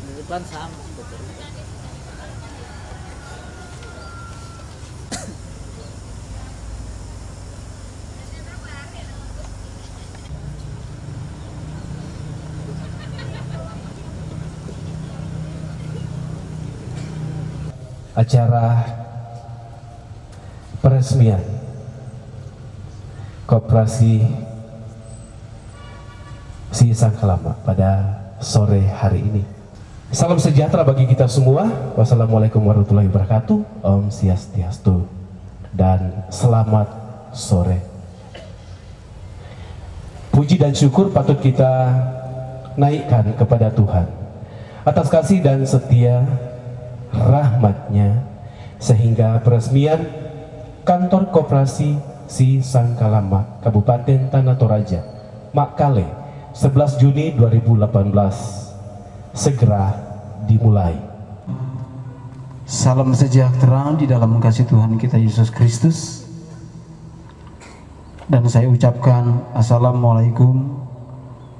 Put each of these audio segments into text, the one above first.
Di depan sama betul. Acara peresmian Koperasi Si Sangkalama pada sore hari ini. Salam sejahtera bagi kita semua. Wassalamualaikum warahmatullahi wabarakatuh. Om Swastiastu dan selamat sore. Puji dan syukur patut kita naikkan kepada Tuhan atas kasih dan setia rahmatnya, sehingga peresmian kantor koperasi Si Sangkalama Kabupaten Tanah Toraja, Makkale, 11 Juni 2018 segera dimulai. Salam sejahtera di dalam kasih Tuhan kita Yesus Kristus. Dan saya ucapkan Assalamualaikum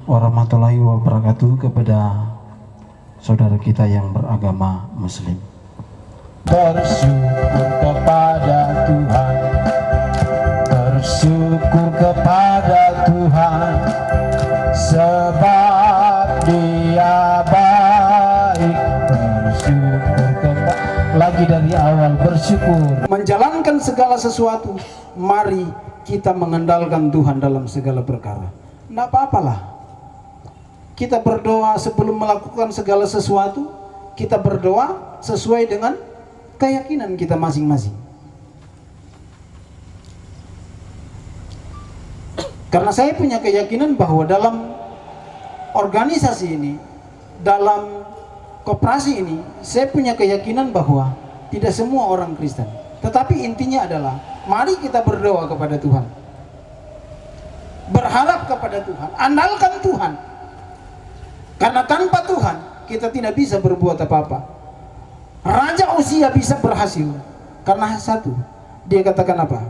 warahmatullahi wabarakatuh kepada saudara kita yang beragama Muslim. Bersyukur kepada Tuhan, bersyukur kepada Tuhan, sebab Dia baik. Bersyukur kepada, lagi dari awal bersyukur. Menjalankan segala sesuatu, mari kita mengandalkan Tuhan dalam segala perkara. Tidak apa-apalah. Kita berdoa sebelum melakukan segala sesuatu, kita berdoa sesuai dengan keyakinan kita masing-masing. Karena saya punya keyakinan bahwa dalam organisasi ini, dalam koperasi ini, saya punya keyakinan bahwa tidak semua orang Kristen. Tetapi intinya adalah, mari kita berdoa kepada Tuhan, berharap kepada Tuhan, andalkan Tuhan. Karena tanpa Tuhan kita tidak bisa berbuat apa-apa. Raja Uzia bisa berhasil karena satu, dia katakan apa?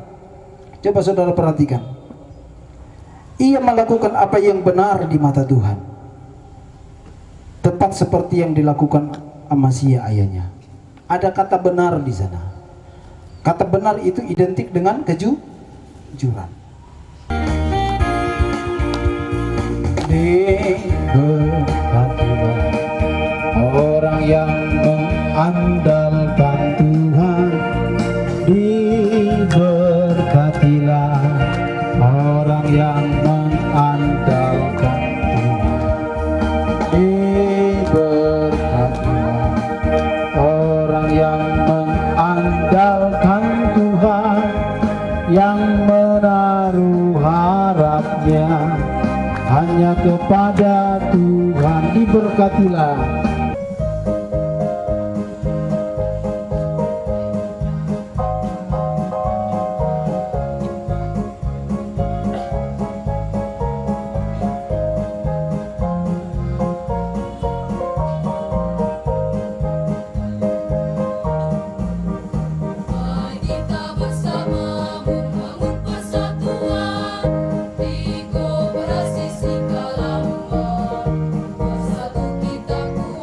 Coba saudara perhatikan. Ia melakukan apa yang benar di mata Tuhan, tepat seperti yang dilakukan Amazia ayahnya. Ada kata benar di sana. Kata benar itu identik dengan kejujuran. Diberkatilah orang yang mengandalkan Tuhan, diberkatilah orang yang mengandalkan Tuhan, diberkatilah orang yang mengandalkan Tuhan, yang menaruh harapnya hanya kepada Tuhan. Diberkatilah. Kita bersama membangun persatuan di Koperasi Si Sangkalama. Bersatu kita kuat.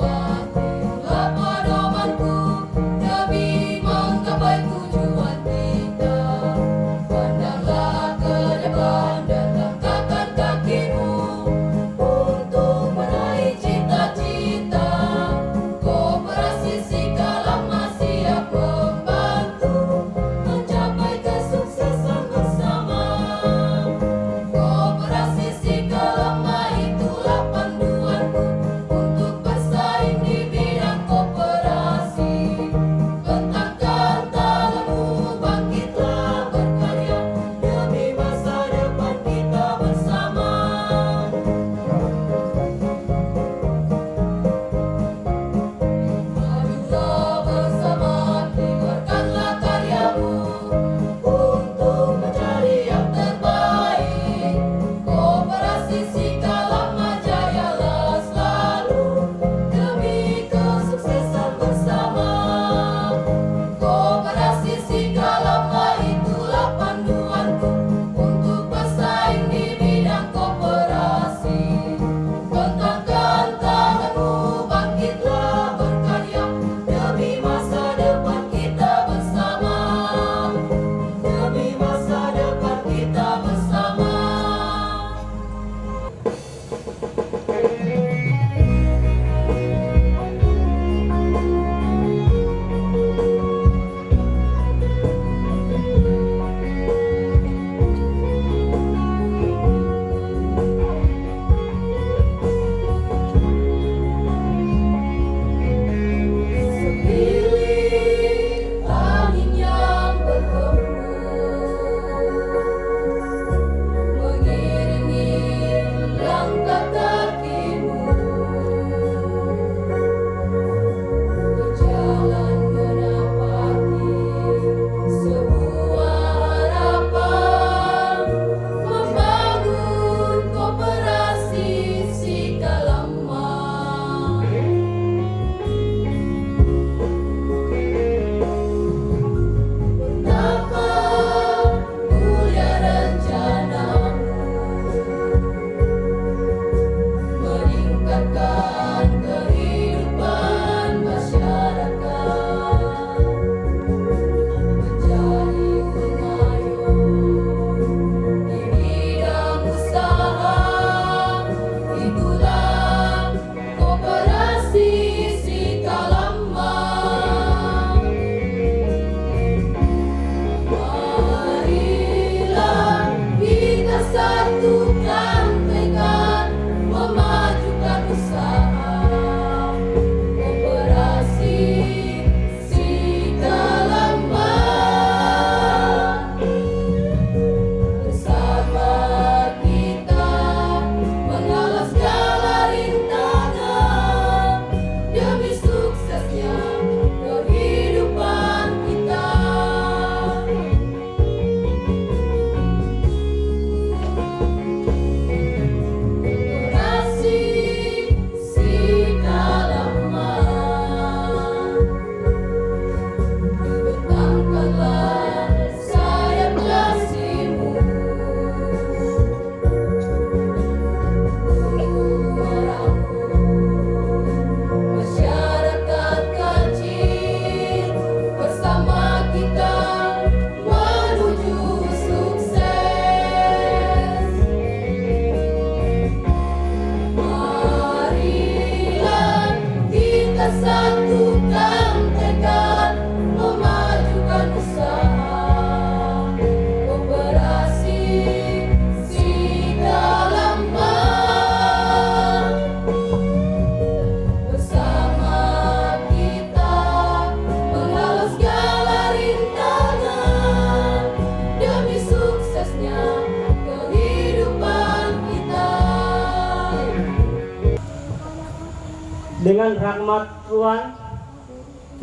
dengan rahmat Tuhan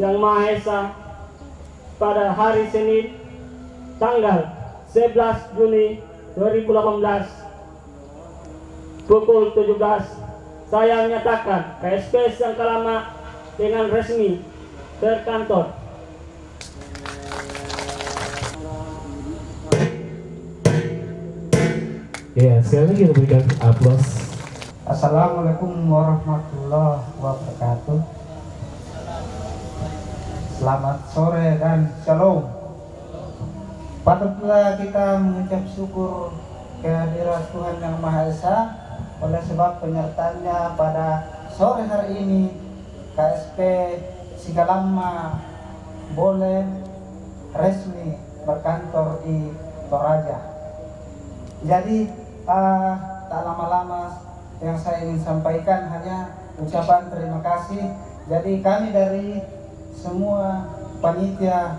Yang Maha Esa pada hari Senin tanggal 11 Juni 2018 pukul 17 saya menyatakan KSP Sangkalama dengan resmi terkantor. Ya, sekali lagi kita berikan aplaus. Assalamualaikum warahmatullahi wabarakatuh. Selamat sore dan shalom. Patutlah kita mengucap syukur kehadirat Tuhan Yang Maha Esa oleh sebab penyertaannya pada sore hari ini KSP Sikalama boleh resmi berkantor di Toraja. Jadi tak lama-lama yang saya ingin sampaikan hanya ucapan terima kasih. Jadi kami dari semua panitia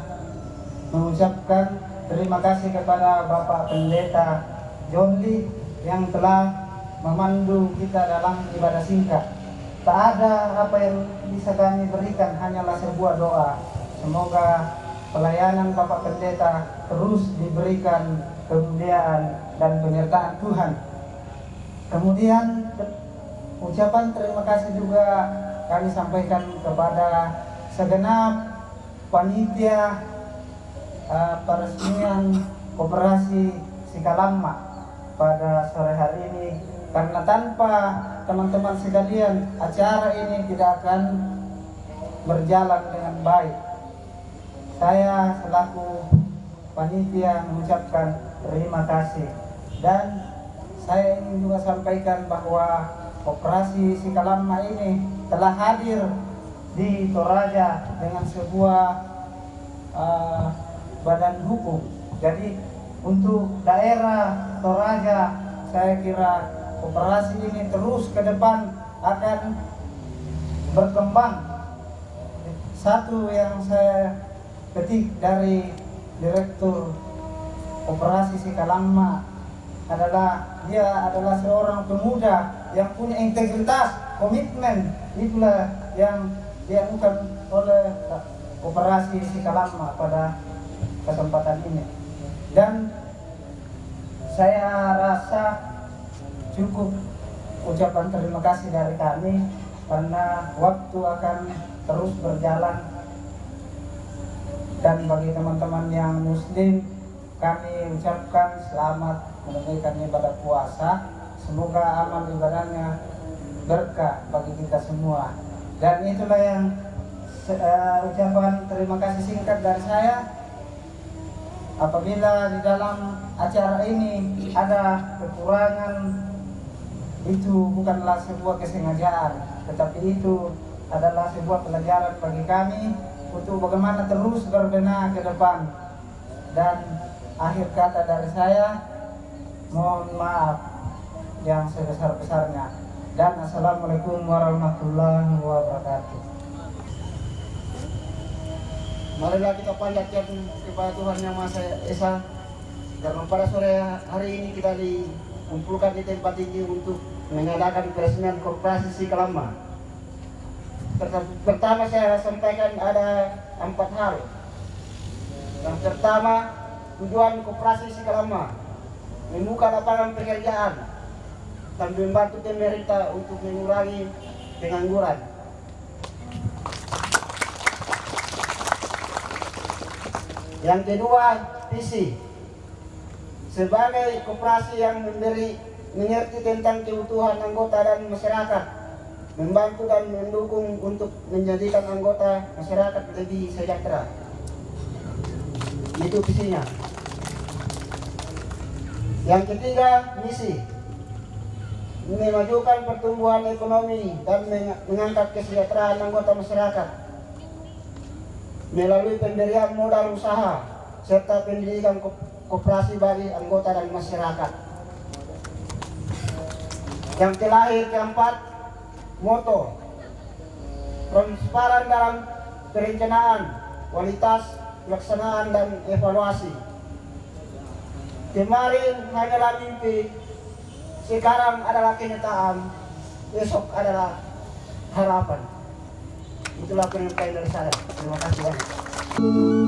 mengucapkan terima kasih kepada Bapak Pendeta John Lee yang telah memandu kita dalam ibadah singkat. Tak ada apa yang bisa kami berikan, hanyalah sebuah doa. Semoga pelayanan Bapak Pendeta terus diberikan kemuliaan dan penyertaan Tuhan. Kemudian ucapan terima kasih juga kami sampaikan kepada segenap panitia peresmian Koperasi Sikalama pada sore hari ini, karena tanpa teman-teman sekalian acara ini tidak akan berjalan dengan baik. Saya selaku panitia mengucapkan terima kasih, dan saya ingin juga sampaikan bahwa Koperasi Sikalama ini telah hadir di Toraja dengan sebuah badan hukum. Jadi untuk daerah Toraja, saya kira koperasi ini terus ke depan akan berkembang. Satu yang saya petik dari Direktur Koperasi Sikalama adalah dia adalah seorang pemuda yang punya integritas, komitmen. Itulah yang dilakukan oleh Koperasi Sikalama pada kesempatan ini. Dan saya rasa cukup ucapan terima kasih dari kami, karena waktu akan terus berjalan. Dan bagi teman-teman yang muslim, kami ucapkan selamat menunaikan ibadah puasa. Semoga amal ibadahnya berkah bagi kita semua. Dan itulah yang ucapan terima kasih singkat dari saya. Apabila di dalam acara ini ada kekurangan, itu bukanlah sebuah kesengajaan, tetapi itu adalah sebuah pelajaran bagi kami untuk bagaimana terus berbenah ke depan. Dan akhir kata dari saya, mohon maaf yang sebesar-besarnya, dan assalamualaikum warahmatullahi wabarakatuh. Marilah kita panjatkan kepada Tuhan Yang Maha Esa, karena pada sore hari ini kita dikumpulkan di tempat ini untuk mengadakan peresmian Koperasi Sikalama. Pertama saya sampaikan ada 4 hal. Yang pertama, tujuan Koperasi Sikalama membuka lapangan pekerjaan dan membantu pemerintah untuk mengurangi pengangguran. Yang kedua, visi sebagai koperasi yang mengerti tentang keutuhan anggota dan masyarakat, membantu dan mendukung untuk menjadikan anggota masyarakat lebih sejahtera. Itu visinya. Yang ketiga, misi memajukan pertumbuhan ekonomi dan mengangkat kesejahteraan anggota masyarakat melalui pemberian modal usaha serta pendidikan koperasi bagi anggota dan masyarakat. Yang terakhir, keempat, moto transparan dalam perencanaan, kualitas, pelaksanaan, dan evaluasi. Kemarin hanyalah mimpi, sekarang adalah kenyataan, besok adalah harapan. Itulah penyampaian dari saya. Terima kasih banyak.